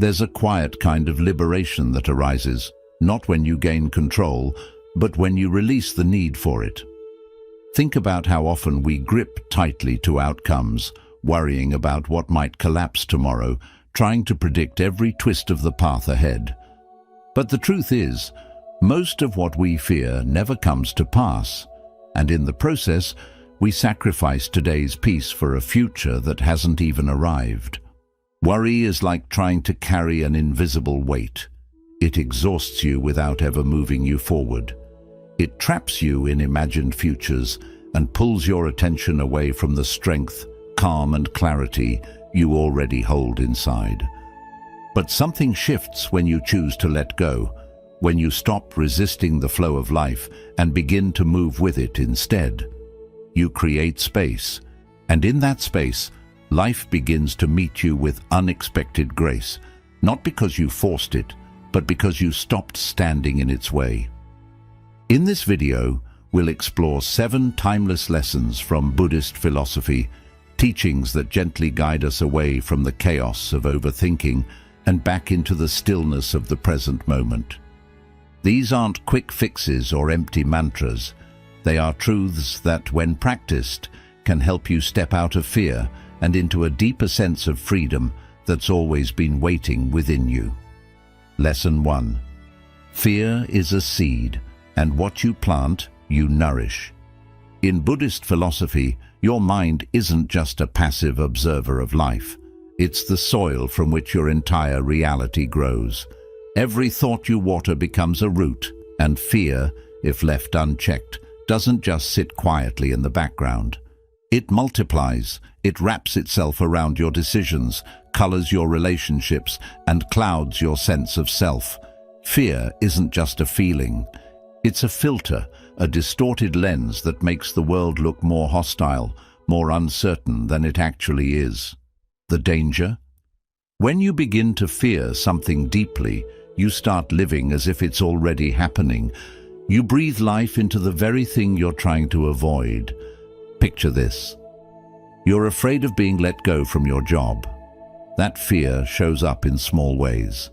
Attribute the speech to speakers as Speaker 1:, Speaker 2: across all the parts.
Speaker 1: There's a quiet kind of liberation that arises, not when you gain control, but when you release the need for it. Think about how often we grip tightly to outcomes, worrying about what might collapse tomorrow, trying to predict every twist of the path ahead. But the truth is, most of what we fear never comes to pass, and in the process, we sacrifice today's peace for a future that hasn't even arrived. Worry is like trying to carry an invisible weight. It exhausts you without ever moving you forward. It traps you in imagined futures and pulls your attention away from the strength, calm and clarity you already hold inside. But something shifts when you choose to let go, when you stop resisting the flow of life and begin to move with it instead. You create space, and in that space, life begins to meet you with unexpected grace, not because you forced it, but because you stopped standing in its way. In this video, we'll explore 7 timeless lessons from Buddhist philosophy, teachings that gently guide us away from the chaos of overthinking and back into the stillness of the present moment. These aren't quick fixes or empty mantras. They are truths that, when practiced, can help you step out of fear and into a deeper sense of freedom that's always been waiting within you. Lesson 1. Fear is a seed, and what you plant, you nourish. In Buddhist philosophy, your mind isn't just a passive observer of life. It's the soil from which your entire reality grows. Every thought you water becomes a root, and fear, if left unchecked, doesn't just sit quietly in the background. It multiplies, it wraps itself around your decisions, colors your relationships, and clouds your sense of self. Fear isn't just a feeling. It's a filter, a distorted lens that makes the world look more hostile, more uncertain than it actually is. The danger? When you begin to fear something deeply, you start living as if it's already happening. You breathe life into the very thing you're trying to avoid. Picture this. You're afraid of being let go from your job. That fear shows up in small ways.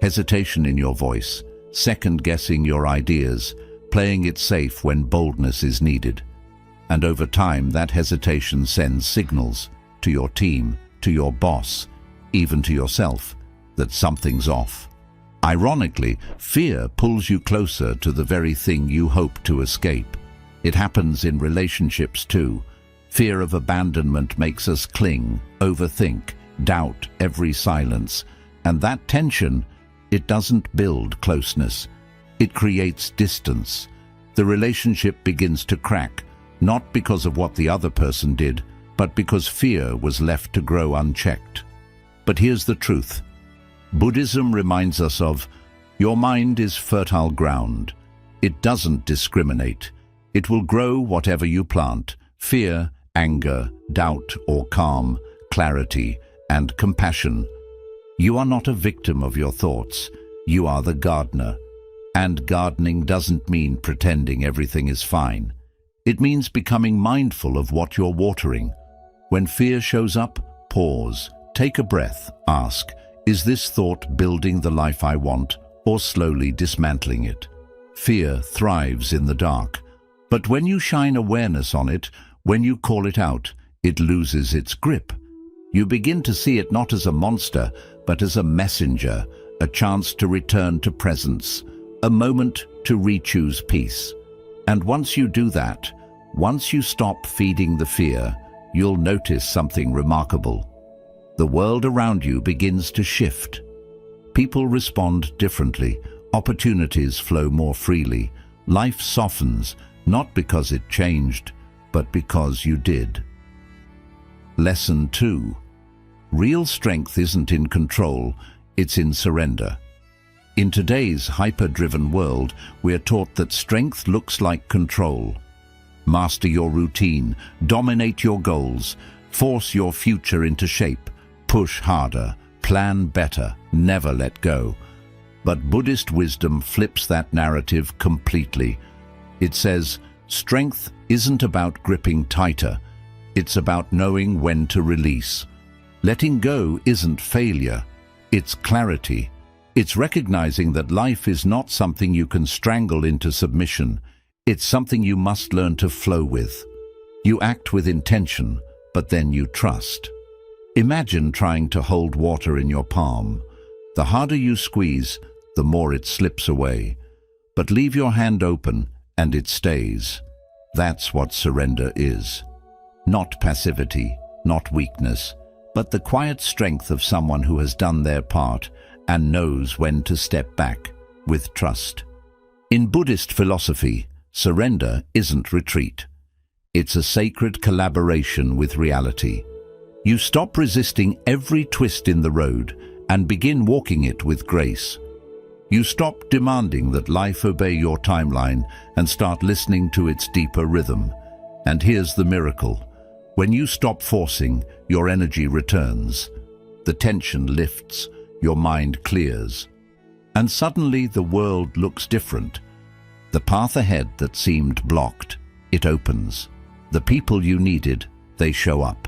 Speaker 1: Hesitation in your voice, second-guessing your ideas, playing it safe when boldness is needed. And over time, that hesitation sends signals to your team, to your boss, even to yourself, that something's off. Ironically, fear pulls you closer to the very thing you hope to escape. It happens in relationships too. Fear of abandonment makes us cling, overthink, doubt every silence. And that tension, it doesn't build closeness. It creates distance. The relationship begins to crack, not because of what the other person did, but because fear was left to grow unchecked. But here's the truth. Buddhism reminds us of, your mind is fertile ground. It doesn't discriminate. It will grow whatever you plant: fear, anger, doubt or calm, clarity and compassion. You are not a victim of your thoughts. You are the gardener. And gardening doesn't mean pretending everything is fine. It means becoming mindful of what you're watering. When fear shows up, pause, take a breath, ask, is this thought building the life I want, or slowly dismantling it? Fear thrives in the dark. But when you shine awareness on it, when you call it out, it loses its grip. You begin to see it not as a monster, but as a messenger, a chance to return to presence, a moment to re-choose peace. And once you do that, once you stop feeding the fear, you'll notice something remarkable. The world around you begins to shift. People respond differently. Opportunities flow more freely. Life softens, not because it changed, but because you did. Lesson 2. Real strength isn't in control, it's in surrender. In today's hyper-driven world, we're taught that strength looks like control. Master your routine, dominate your goals, force your future into shape, push harder, plan better, never let go. But Buddhist wisdom flips that narrative completely. It says, strength isn't about gripping tighter, it's about knowing when to release. Letting go isn't failure, It's clarity. It's recognizing that life is not something you can strangle into submission. It's something you must learn to flow with. You act with intention, but then you trust. Imagine trying to hold water in your palm. The harder you squeeze, the more it slips away. But leave your hand open, and it stays. That's what surrender is. Not passivity, not weakness, but the quiet strength of someone who has done their part and knows when to step back with trust. In Buddhist philosophy, surrender isn't retreat. It's a sacred collaboration with reality. You stop resisting every twist in the road and begin walking it with grace. You stop demanding that life obey your timeline and start listening to its deeper rhythm. And here's the miracle. When you stop forcing, your energy returns. The tension lifts, your mind clears. And suddenly the world looks different. The path ahead that seemed blocked, it opens. The people you needed, they show up.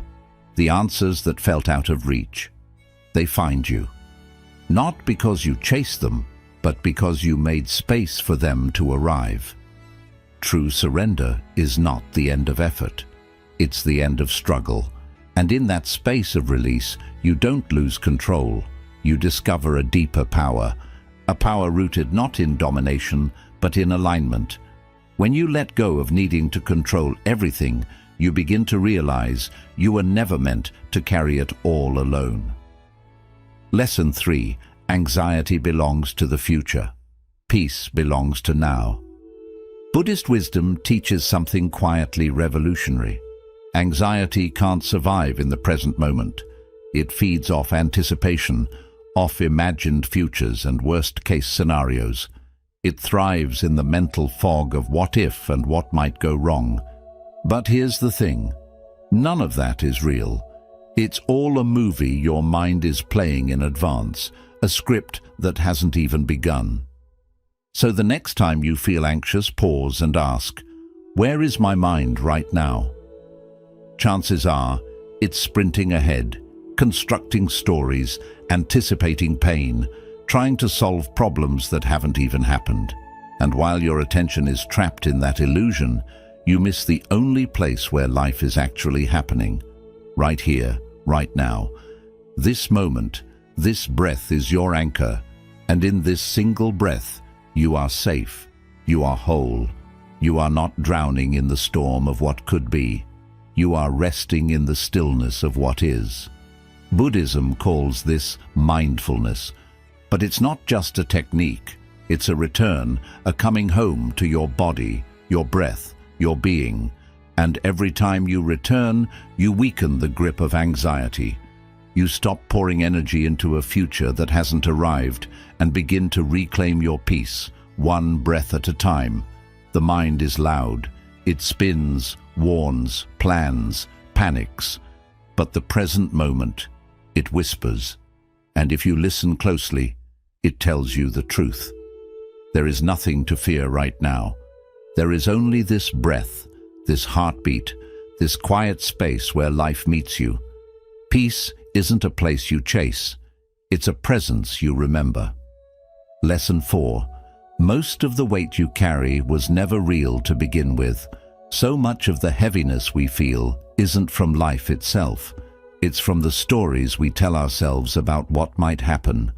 Speaker 1: The answers that felt out of reach, they find you. Not because you chased them, but because you made space for them to arrive. True surrender is not the end of effort. It's the end of struggle. And in that space of release, you don't lose control. You discover a deeper power, a power rooted not in domination, but in alignment. When you let go of needing to control everything, you begin to realize you were never meant to carry it all alone. Lesson 3. Anxiety belongs to the future. Peace belongs to now. Buddhist wisdom teaches something quietly revolutionary. Anxiety can't survive in the present moment. It feeds off anticipation, off imagined futures and worst-case scenarios. It thrives in the mental fog of what if and what might go wrong. But here's the thing. None of that is real. It's all a movie your mind is playing in advance, a script that hasn't even begun. So the next time you feel anxious, pause and ask, where is my mind right now? Chances are, it's sprinting ahead, constructing stories, anticipating pain, trying to solve problems that haven't even happened. And while your attention is trapped in that illusion, you miss the only place where life is actually happening. Right here, right now. This moment, this breath is your anchor, and in this single breath, you are safe, you are whole, you are not drowning in the storm of what could be. You are resting in the stillness of what is. Buddhism calls this mindfulness, but it's not just a technique. It's a return, a coming home to your body, your breath, your being. And every time you return, you weaken the grip of anxiety. You stop pouring energy into a future that hasn't arrived and begin to reclaim your peace, one breath at a time. The mind is loud. It spins, warns, plans, panics. But the present moment, it whispers. And if you listen closely, it tells you the truth. There is nothing to fear right now. There is only this breath, this heartbeat, this quiet space where life meets you. Peace isn't a place you chase. It's a presence you remember. Lesson 4. Most of the weight you carry was never real to begin with. So much of the heaviness we feel isn't from life itself. It's from the stories we tell ourselves about what might happen.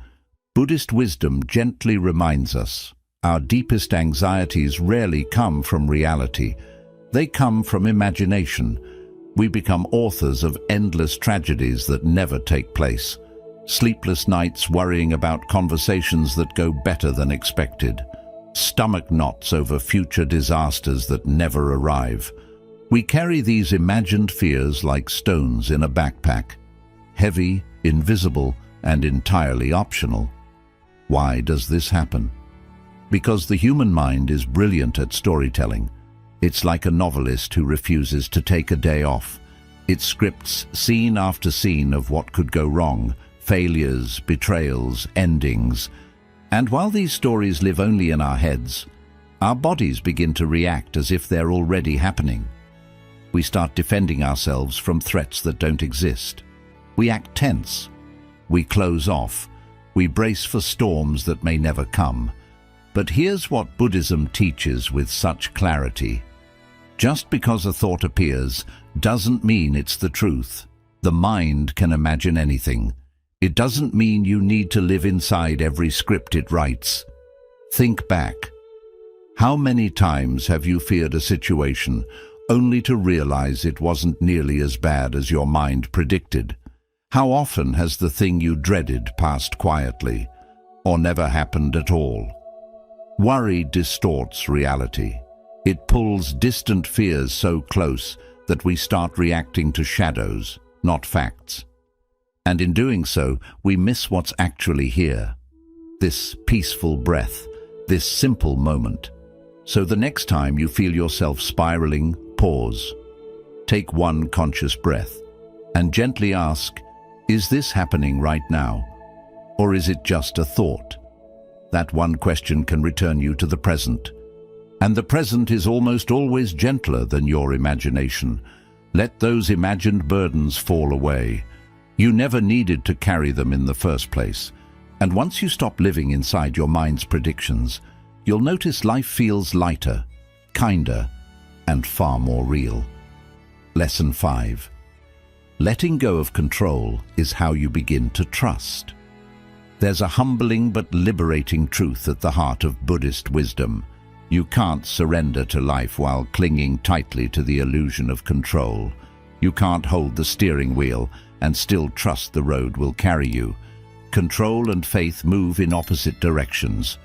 Speaker 1: Buddhist wisdom gently reminds us, our deepest anxieties rarely come from reality. They come from imagination. We become authors of endless tragedies that never take place. Sleepless nights worrying about conversations that go better than expected. Stomach knots over future disasters that never arrive. We carry these imagined fears like stones in a backpack. Heavy, invisible, and entirely optional. Why does this happen? Because the human mind is brilliant at storytelling. It's like a novelist who refuses to take a day off. It scripts scene after scene of what could go wrong, failures, betrayals, endings. And while these stories live only in our heads, our bodies begin to react as if they're already happening. We start defending ourselves from threats that don't exist. We act tense. We close off, We brace for storms that may never come. But here's what Buddhism teaches with such clarity. Just because a thought appears doesn't mean it's the truth. The mind can imagine anything. It doesn't mean you need to live inside every script it writes. Think back. How many times have you feared a situation only to realize it wasn't nearly as bad as your mind predicted? How often has the thing you dreaded passed quietly, or never happened at all? Worry distorts reality. It pulls distant fears so close that we start reacting to shadows, not facts. And in doing so, we miss what's actually here. This peaceful breath, this simple moment. So the next time you feel yourself spiraling, pause. Take one conscious breath and gently ask, is this happening right now? Or is it just a thought? That one question can return you to the present. And the present is almost always gentler than your imagination. Let those imagined burdens fall away. You never needed to carry them in the first place. And once you stop living inside your mind's predictions, you'll notice life feels lighter, kinder, and far more real. Lesson 5. Letting go of control is how you begin to trust. There's a humbling but liberating truth at the heart of Buddhist wisdom. You can't surrender to life while clinging tightly to the illusion of control. You can't hold the steering wheel and still trust the road will carry you. Control and faith move in opposite directions.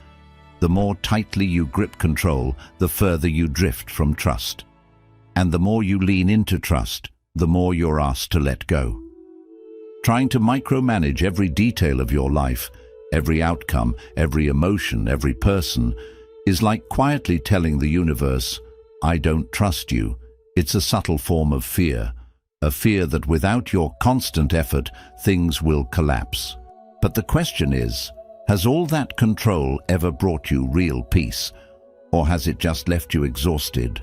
Speaker 1: The more tightly you grip control, the further you drift from trust. And the more you lean into trust, the more you're asked to let go. Trying to micromanage every detail of your life, every outcome, every emotion, every person, is like quietly telling the universe, I don't trust you. It's a subtle form of fear, a fear that without your constant effort, things will collapse. But the question is, has all that control ever brought you real peace, or has it just left you exhausted?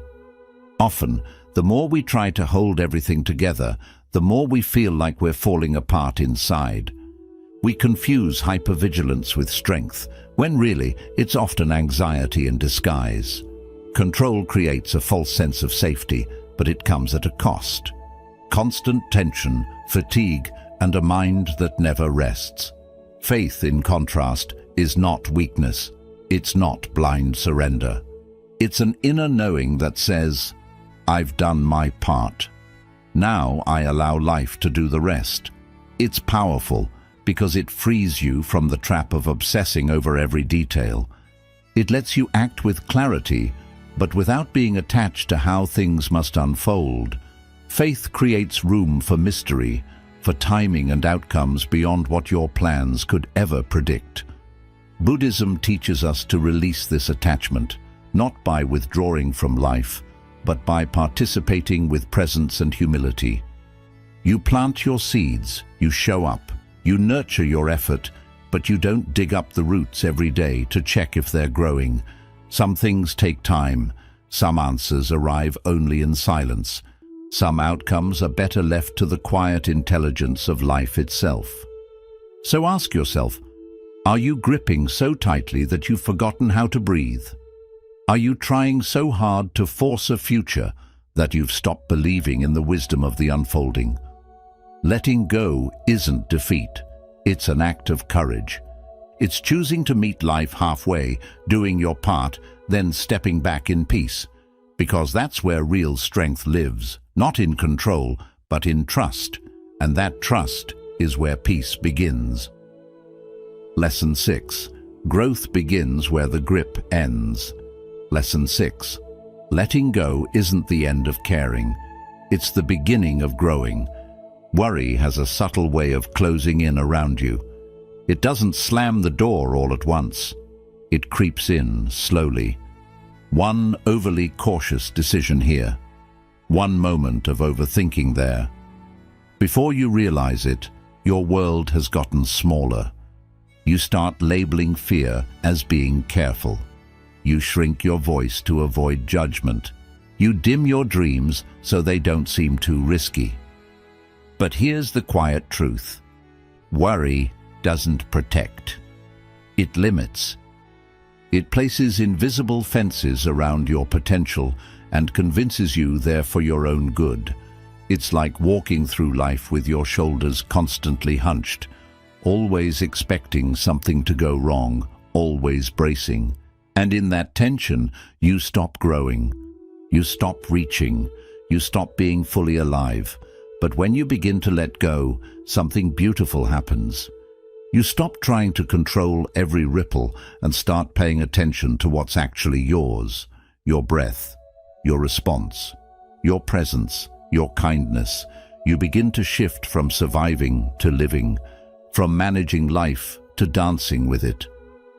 Speaker 1: Often, the more we try to hold everything together, the more we feel like we're falling apart inside. We confuse hypervigilance with strength, when really it's often anxiety in disguise. Control creates a false sense of safety, but it comes at a cost. Constant tension, fatigue, and a mind that never rests. Faith, in contrast, is not weakness. It's not blind surrender. It's an inner knowing that says, I've done my part. Now I allow life to do the rest. It's powerful because it frees you from the trap of obsessing over every detail. It lets you act with clarity, but without being attached to how things must unfold. Faith creates room for mystery, for timing and outcomes beyond what your plans could ever predict. Buddhism teaches us to release this attachment, not by withdrawing from life, but by participating with presence and humility. You plant your seeds, you show up, you nurture your effort, but you don't dig up the roots every day to check if they're growing. Some things take time, some answers arrive only in silence. Some outcomes are better left to the quiet intelligence of life itself. So ask yourself, are you gripping so tightly that you've forgotten how to breathe? Are you trying so hard to force a future that you've stopped believing in the wisdom of the unfolding? Letting go isn't defeat. It's an act of courage. It's choosing to meet life halfway, doing your part, then stepping back in peace. Because that's where real strength lives, not in control, but in trust. And that trust is where peace begins. Lesson 6. Growth begins where the grip ends. Lesson 6. Letting go isn't the end of caring. It's the beginning of growing. Worry has a subtle way of closing in around you. It doesn't slam the door all at once. It creeps in slowly. One overly cautious decision here. One moment of overthinking there. Before you realize it, your world has gotten smaller. You start labeling fear as being careful. You shrink your voice to avoid judgment. You dim your dreams so they don't seem too risky. But here's the quiet truth. Worry doesn't protect. It limits. It places invisible fences around your potential and convinces you they're for your own good. It's like walking through life with your shoulders constantly hunched, always expecting something to go wrong, always bracing. And in that tension, you stop growing. You stop reaching. You stop being fully alive. But when you begin to let go, something beautiful happens. You stop trying to control every ripple and start paying attention to what's actually yours. Your breath, your response, your presence, your kindness. You begin to shift from surviving to living, from managing life to dancing with it.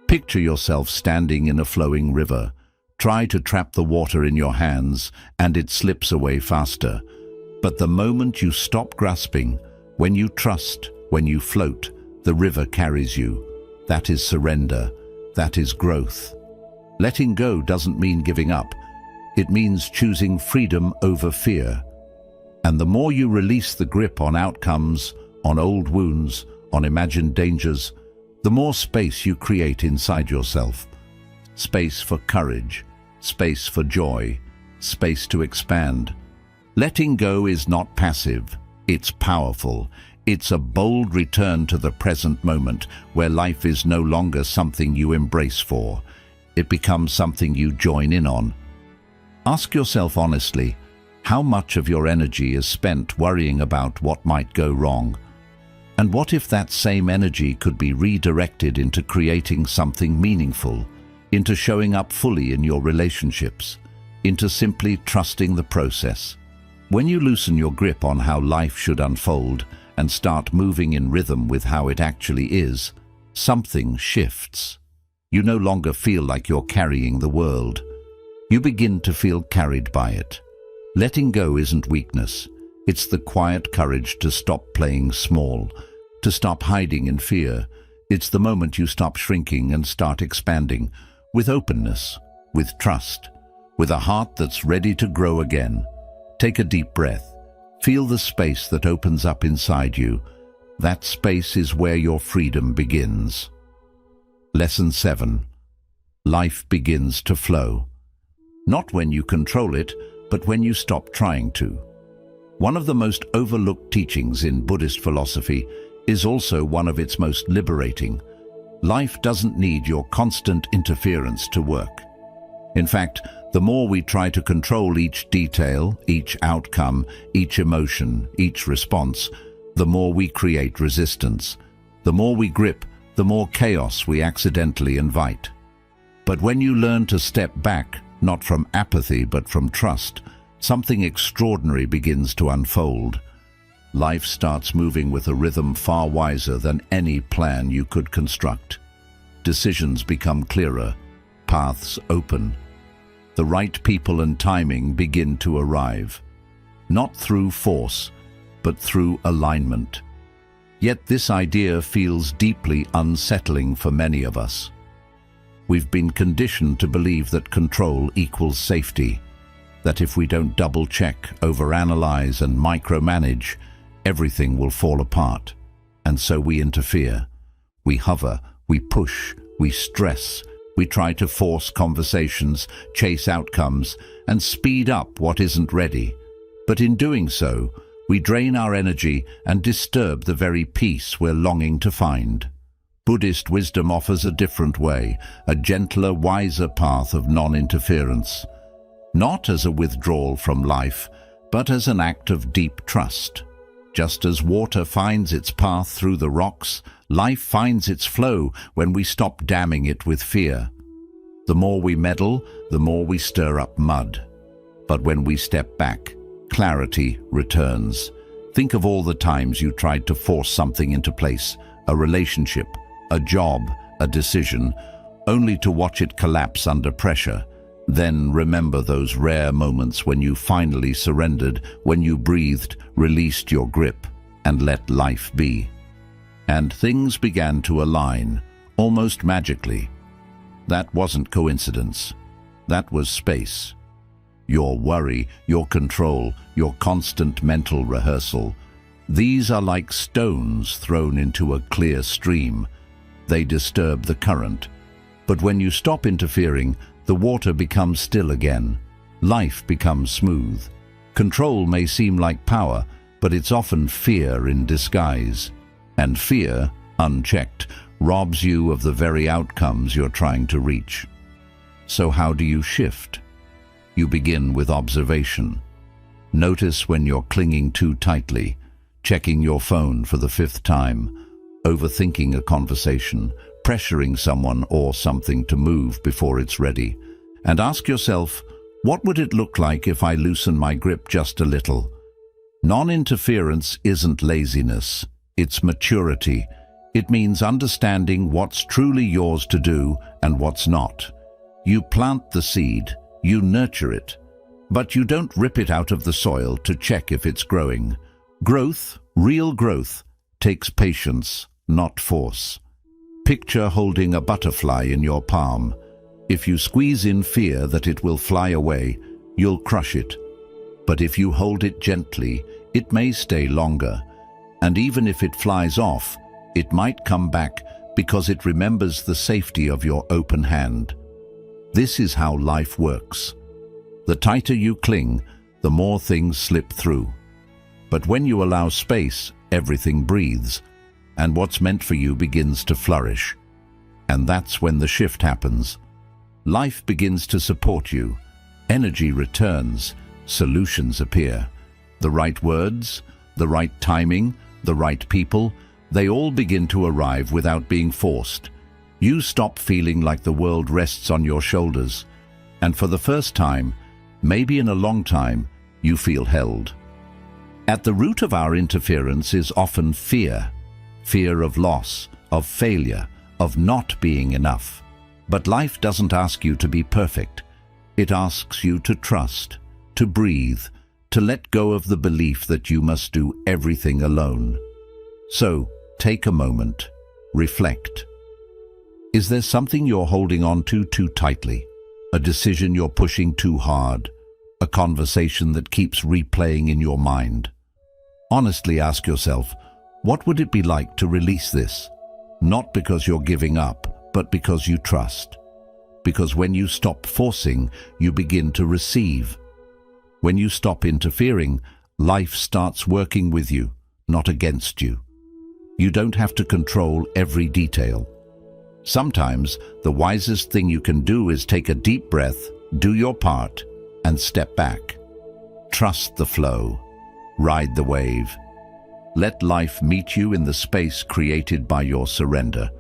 Speaker 1: Picture yourself standing in a flowing river. Try to trap the water in your hands and it slips away faster. But the moment you stop grasping, when you trust, when you float, the river carries you. That is surrender. That is growth. Letting go doesn't mean giving up. It means choosing freedom over fear. And the more you release the grip on outcomes, on old wounds, on imagined dangers, the more space you create inside yourself. Space for courage, space for joy, space to expand. Letting go is not passive, it's powerful. It's a bold return to the present moment where life is no longer something you embrace for. It becomes something you join in on. Ask yourself honestly, how much of your energy is spent worrying about what might go wrong? And what if that same energy could be redirected into creating something meaningful, into showing up fully in your relationships, into simply trusting the process? When you loosen your grip on how life should unfold and start moving in rhythm with how it actually is, something shifts. You no longer feel like you're carrying the world. You begin to feel carried by it. Letting go isn't weakness. It's the quiet courage to stop playing small, to stop hiding in fear. It's the moment you stop shrinking and start expanding, with openness, with trust, with a heart that's ready to grow again. Take a deep breath. Feel the space that opens up inside you. That space is where your freedom begins. Lesson 7. Life begins to flow. Not when you control it, but when you stop trying to. One of the most overlooked teachings in Buddhist philosophy is also one of its most liberating. Life doesn't need your constant interference to work. In fact, the more we try to control each detail, each outcome, each emotion, each response, the more we create resistance. The more we grip, the more chaos we accidentally invite. But when you learn to step back, not from apathy but from trust, something extraordinary begins to unfold. Life starts moving with a rhythm far wiser than any plan you could construct. Decisions become clearer, paths open. The right people and timing begin to arrive, not through force, but through alignment. Yet this idea feels deeply unsettling for many of us. We've been conditioned to believe that control equals safety, that if we don't double-check, overanalyze, and micromanage, everything will fall apart. And so we interfere. We hover, we push, we stress. We try to force conversations, chase outcomes, and speed up what isn't ready. But in doing so, we drain our energy and disturb the very peace we're longing to find. Buddhist wisdom offers a different way, a gentler, wiser path of non-interference. Not as a withdrawal from life, but as an act of deep trust. Just as water finds its path through the rocks, life finds its flow when we stop damming it with fear. The more we meddle, the more we stir up mud. But when we step back, clarity returns. Think of all the times you tried to force something into place, a relationship, a job, a decision, only to watch it collapse under pressure. Then remember those rare moments when you finally surrendered, when you breathed, released your grip, and let life be. And things began to align, almost magically. That wasn't coincidence. That was space. Your worry, your control, your constant mental rehearsal. These are like stones thrown into a clear stream. They disturb the current. But when you stop interfering, the water becomes still again. Life becomes smooth. Control may seem like power, but it's often fear in disguise. And fear, unchecked, robs you of the very outcomes you're trying to reach. So how do you shift? You begin with observation. Notice when you're clinging too tightly, checking your phone for the 5th time, overthinking a conversation, pressuring someone or something to move before it's ready. And ask yourself, what would it look like if I loosen my grip just a little? Non-interference isn't laziness, it's maturity. It means understanding what's truly yours to do and what's not. You plant the seed, you nurture it, but you don't rip it out of the soil to check if it's growing. Growth, real growth, takes patience, not force. Picture holding a butterfly in your palm. If you squeeze in fear that it will fly away, you'll crush it. But if you hold it gently, it may stay longer. And even if it flies off, it might come back because it remembers the safety of your open hand. This is how life works. The tighter you cling, the more things slip through. But when you allow space, everything breathes, and what's meant for you begins to flourish. And that's when the shift happens. Life begins to support you. Energy returns, solutions appear. The right words, the right timing, the right people, they all begin to arrive without being forced. You stop feeling like the world rests on your shoulders, and for the first time, maybe in a long time, you feel held. At the root of our interference is often fear. Fear of loss, of failure, of not being enough. But life doesn't ask you to be perfect. It asks you to trust, to breathe, to let go of the belief that you must do everything alone. So, take a moment, reflect. Is there something you're holding on to too tightly? A decision you're pushing too hard? A conversation that keeps replaying in your mind? Honestly ask yourself, what would it be like to release this? Not because you're giving up, but because you trust. Because when you stop forcing, you begin to receive. When you stop interfering, life starts working with you, not against you. You don't have to control every detail. Sometimes, the wisest thing you can do is take a deep breath, do your part, and step back. Trust the flow. Ride the wave. Let life meet you in the space created by your surrender.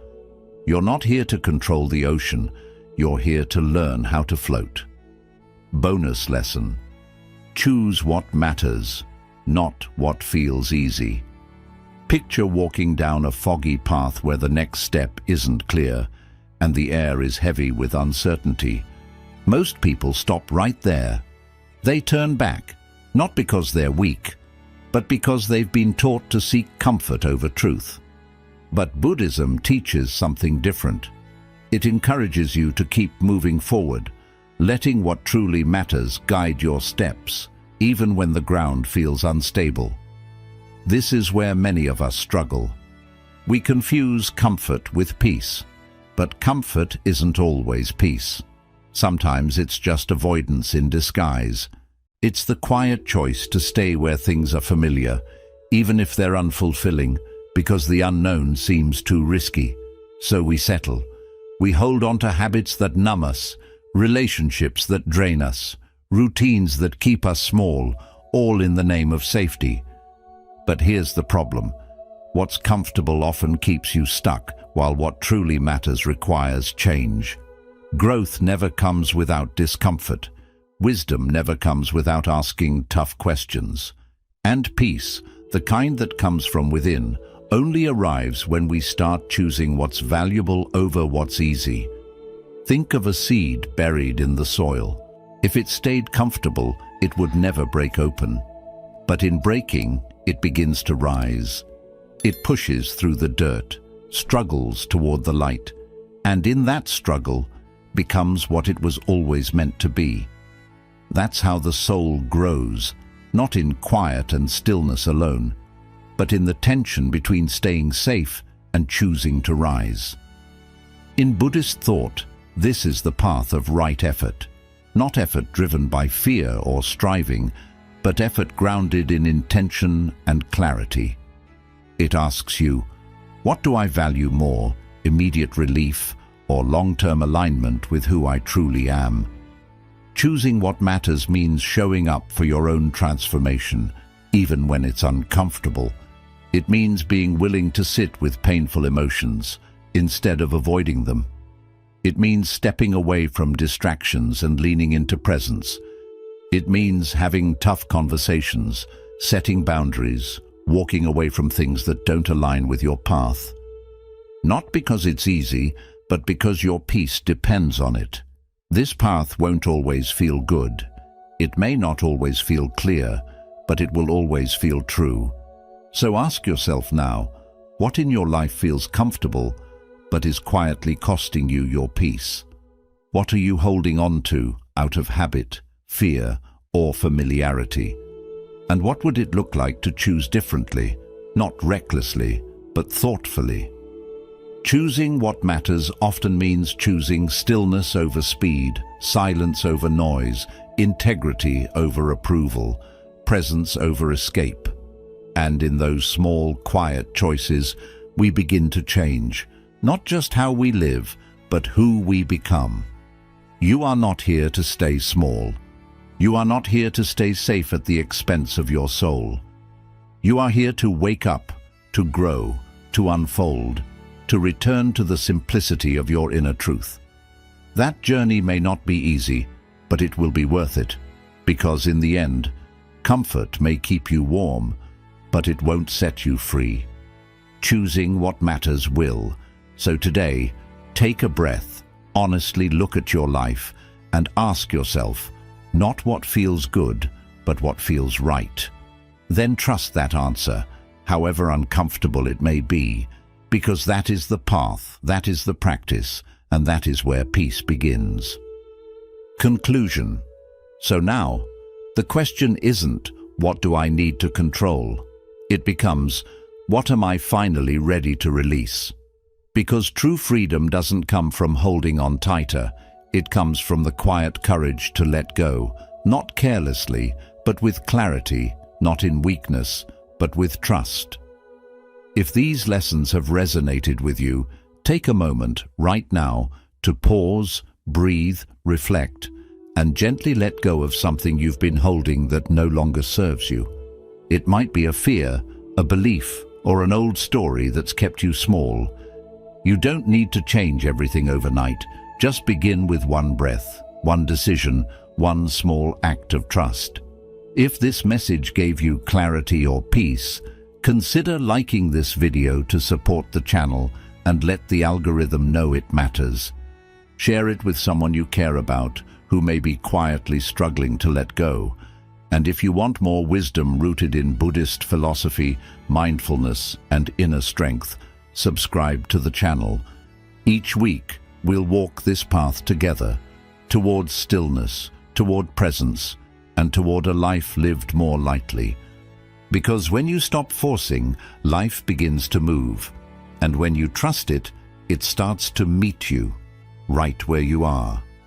Speaker 1: You're not here to control the ocean. You're here to learn how to float. Bonus lesson. Choose what matters, not what feels easy. Picture walking down a foggy path where the next step isn't clear and the air is heavy with uncertainty. Most people stop right there. They turn back, not because they're weak, but because they've been taught to seek comfort over truth. But Buddhism teaches something different. It encourages you to keep moving forward, letting what truly matters guide your steps, even when the ground feels unstable. This is where many of us struggle. We confuse comfort with peace, but comfort isn't always peace. Sometimes it's just avoidance in disguise. It's the quiet choice to stay where things are familiar, even if they're unfulfilling, because the unknown seems too risky. So we settle. We hold on to habits that numb us, relationships that drain us, routines that keep us small, all in the name of safety. But here's the problem. What's comfortable often keeps you stuck, while what truly matters requires change. Growth never comes without discomfort. Wisdom never comes without asking tough questions. And peace, the kind that comes from within, only arrives when we start choosing what's valuable over what's easy. Think of a seed buried in the soil. If it stayed comfortable, it would never break open. But in breaking, it begins to rise. It pushes through the dirt, struggles toward the light, and in that struggle becomes what it was always meant to be. That's how the soul grows, not in quiet and stillness alone, but in the tension between staying safe and choosing to rise. In Buddhist thought, this is the path of right effort, not effort driven by fear or striving, but effort grounded in intention and clarity. It asks you, what do I value more, immediate relief or long-term alignment with who I truly am? Choosing what matters means showing up for your own transformation, even when it's uncomfortable. It means being willing to sit with painful emotions instead of avoiding them. It means stepping away from distractions and leaning into presence. It means having tough conversations, setting boundaries, walking away from things that don't align with your path. Not because it's easy, but because your peace depends on it. This path won't always feel good. It may not always feel clear, but it will always feel true. So ask yourself now, what in your life feels comfortable, but is quietly costing you your peace? What are you holding on to out of habit, fear, or familiarity? And what would it look like to choose differently, not recklessly, but thoughtfully? Choosing what matters often means choosing stillness over speed, silence over noise, integrity over approval, presence over escape. And in those small, quiet choices, we begin to change, not just how we live, but who we become. You are not here to stay small. You are not here to stay safe at the expense of your soul. You are here to wake up, to grow, to unfold, to return to the simplicity of your inner truth. That journey may not be easy, but it will be worth it, because in the end, comfort may keep you warm, but it won't set you free. Choosing what matters will. So today, take a breath, honestly look at your life, and ask yourself, not what feels good, but what feels right. Then trust that answer, however uncomfortable it may be, because that is the path, that is the practice, and that is where peace begins. Conclusion. So now, the question isn't, what do I need to control? It becomes, what am I finally ready to release? Because true freedom doesn't come from holding on tighter, it comes from the quiet courage to let go, not carelessly, but with clarity, not in weakness, but with trust. If these lessons have resonated with you, take a moment right now to pause, breathe, reflect, and gently let go of something you've been holding that no longer serves you. It might be a fear, a belief, or an old story that's kept you small. You don't need to change everything overnight. Just begin with one breath, one decision, one small act of trust. If this message gave you clarity or peace, consider liking this video to support the channel and let the algorithm know it matters. Share it with someone you care about who may be quietly struggling to let go. And if you want more wisdom rooted in Buddhist philosophy, mindfulness, and inner strength, subscribe to the channel. Each week, we'll walk this path together, towards stillness, toward presence, and toward a life lived more lightly. Because when you stop forcing, life begins to move. And when you trust it, it starts to meet you right where you are.